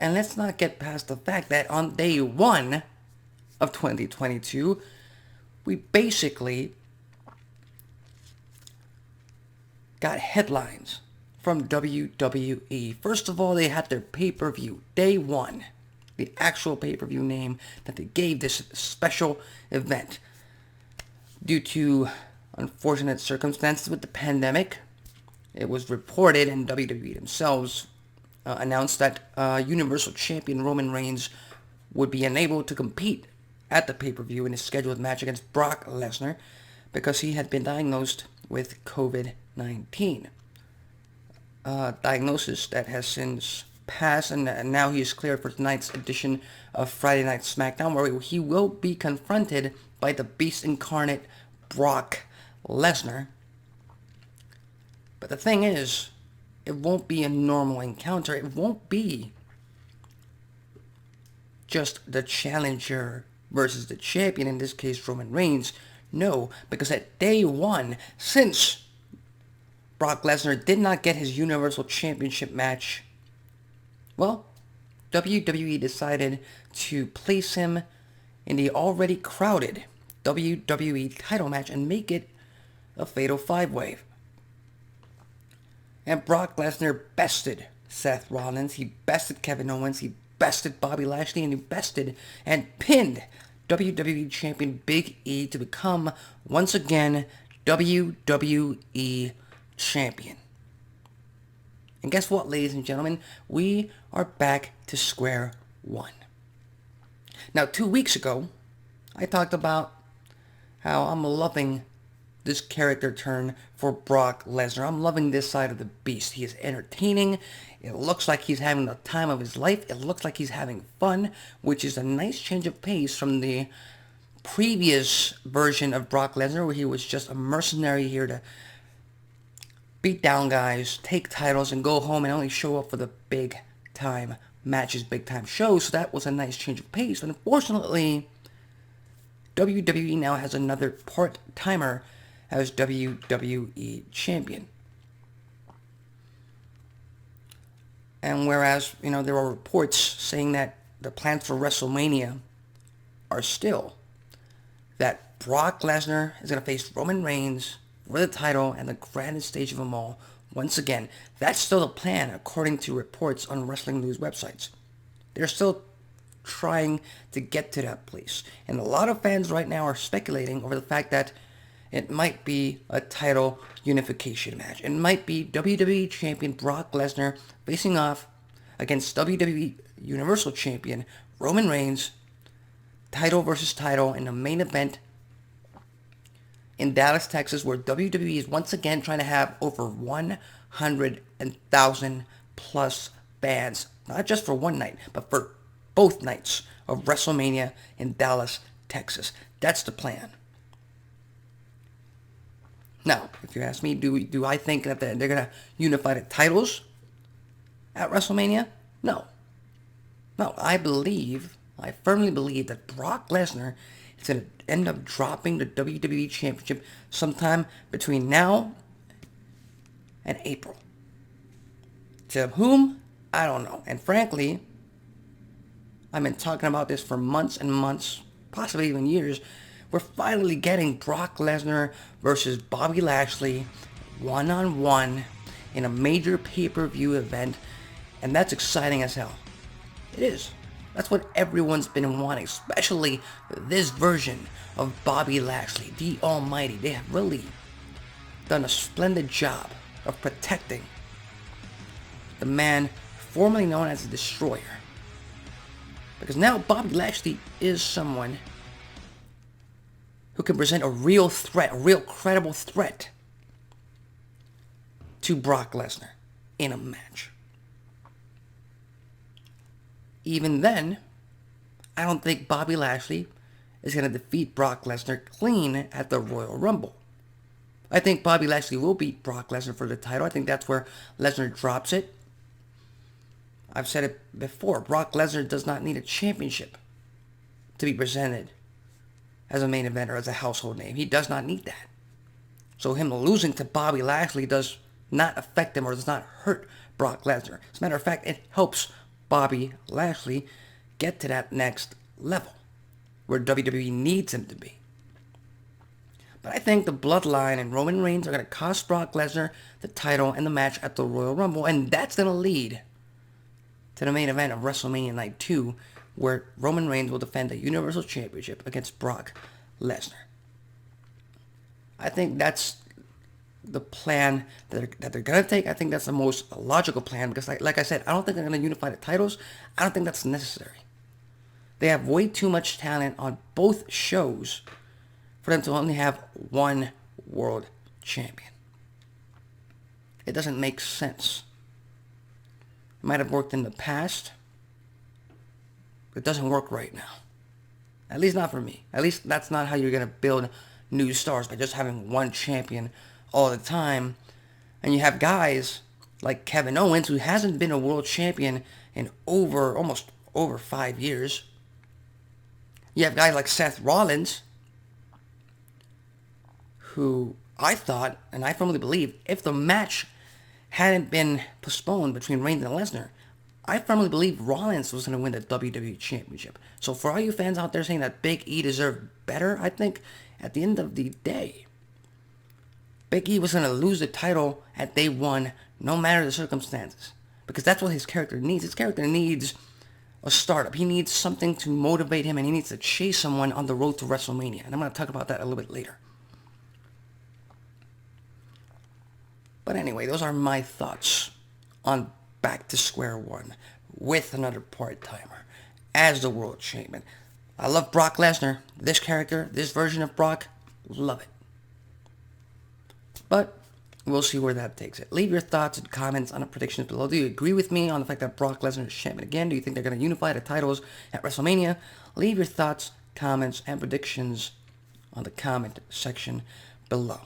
And let's not get past the fact that on day one of 2022, we basically got headlines from WWE. First of all, they had their pay-per-view, day one, the actual pay-per-view name that they gave this special event. Due to unfortunate circumstances with the pandemic, it was reported, and WWE themselves announced that Universal Champion Roman Reigns would be unable to compete at the pay-per-view in his scheduled match against Brock Lesnar because he had been diagnosed with COVID-19. Diagnosis that has since passed, and now he is cleared for tonight's edition of Friday Night SmackDown, where he will be confronted by the Beast Incarnate Brock Lesnar. But the thing is, it won't be a normal encounter. It won't be just the challenger versus the champion, in this case Roman Reigns. No, because at day one, since Brock Lesnar did not get his Universal Championship match, well, WWE decided to place him in the already crowded WWE title match and make it a fatal five-way. And Brock Lesnar bested Seth Rollins, he bested Kevin Owens, he bested Bobby Lashley, and he bested and pinned WWE Champion Big E to become, once again, WWE Champion. And guess what, ladies and gentlemen? We are back to square one. Now, 2 weeks ago, I talked about how I'm loving this character turn for Brock Lesnar. I'm loving this side of the beast. He is entertaining. It looks like he's having the time of his life. It looks like he's having fun, which is a nice change of pace from the previous version of Brock Lesnar, where he was just a mercenary here to beat down guys, take titles, and go home and only show up for the big time matches, big time shows. So that was a nice change of pace. But unfortunately, WWE now has another part-timer as WWE Champion. And whereas, there are reports saying that the plans for WrestleMania are still that Brock Lesnar is going to face Roman Reigns for the title and the grandest stage of them all. Once again, that's still the plan according to reports on wrestling news websites. They're still trying to get to that place. And a lot of fans right now are speculating over the fact that it might be a title unification match. It might be WWE Champion Brock Lesnar facing off against WWE Universal Champion Roman Reigns, title versus title in the main event in Dallas, Texas, where WWE is once again trying to have over 100,000 plus fans, not just for one night, but for both nights of WrestleMania in Dallas, Texas. That's the plan. Now, if you ask me, do I think that they're going to unify the titles at WrestleMania? No. No, I firmly believe that Brock Lesnar is going to end up dropping the WWE Championship sometime between now and April. To whom? I don't know. And frankly, I've been talking about this for months and months, possibly even years. We're finally getting Brock Lesnar versus Bobby Lashley one-on-one in a major pay-per-view event, and that's exciting as hell. It is. That's what everyone's been wanting, especially this version of Bobby Lashley, the Almighty. They have really done a splendid job of protecting the man formerly known as the Destroyer. Because now Bobby Lashley is someone who can present a real threat, a real credible threat to Brock Lesnar in a match. Even then, I don't think Bobby Lashley is going to defeat Brock Lesnar clean at the Royal Rumble. I think Bobby Lashley will beat Brock Lesnar for the title. I think that's where Lesnar drops it. I've said it before, Brock Lesnar does not need a championship to be presented as a main eventer, as a household name. He does not need that. So him losing to Bobby Lashley does not affect him or does not hurt Brock Lesnar. As a matter of fact, it helps Bobby Lashley get to that next level where WWE needs him to be. But I think the Bloodline and Roman Reigns are going to cost Brock Lesnar the title and the match at the Royal Rumble, and that's going to lead to the main event of WrestleMania Night 2, where Roman Reigns will defend the Universal Championship against Brock Lesnar. I think that's the plan that they're going to take. I think that's the most logical plan because, like I said, I don't think they're going to unify the titles. I don't think that's necessary. They have way too much talent on both shows for them to only have one world champion. It doesn't make sense. It might have worked in the past. It doesn't work right now. At least not for me. At least that's not how you're going to build new stars, by just having one champion all the time. And you have guys like Kevin Owens, who hasn't been a world champion in almost over 5 years. You have guys like Seth Rollins, who I thought, and I firmly believe, if the match hadn't been postponed between Reigns and Lesnar, I firmly believe Rollins was going to win the WWE Championship. So for all you fans out there saying that Big E deserved better, I think at the end of the day, Big E was going to lose the title at day one, no matter the circumstances. Because that's what his character needs. His character needs a startup. He needs something to motivate him, and he needs to chase someone on the road to WrestleMania. And I'm going to talk about that a little bit later. But anyway, those are my thoughts on back to square one with another part-timer as the world champion. I love Brock Lesnar. This character, this version of Brock, love it. But we'll see where that takes it. Leave your thoughts and comments on the predictions below. Do you agree with me on the fact that Brock Lesnar is champion again? Do you think they're going to unify the titles at WrestleMania? Leave your thoughts, comments, and predictions on the comment section below.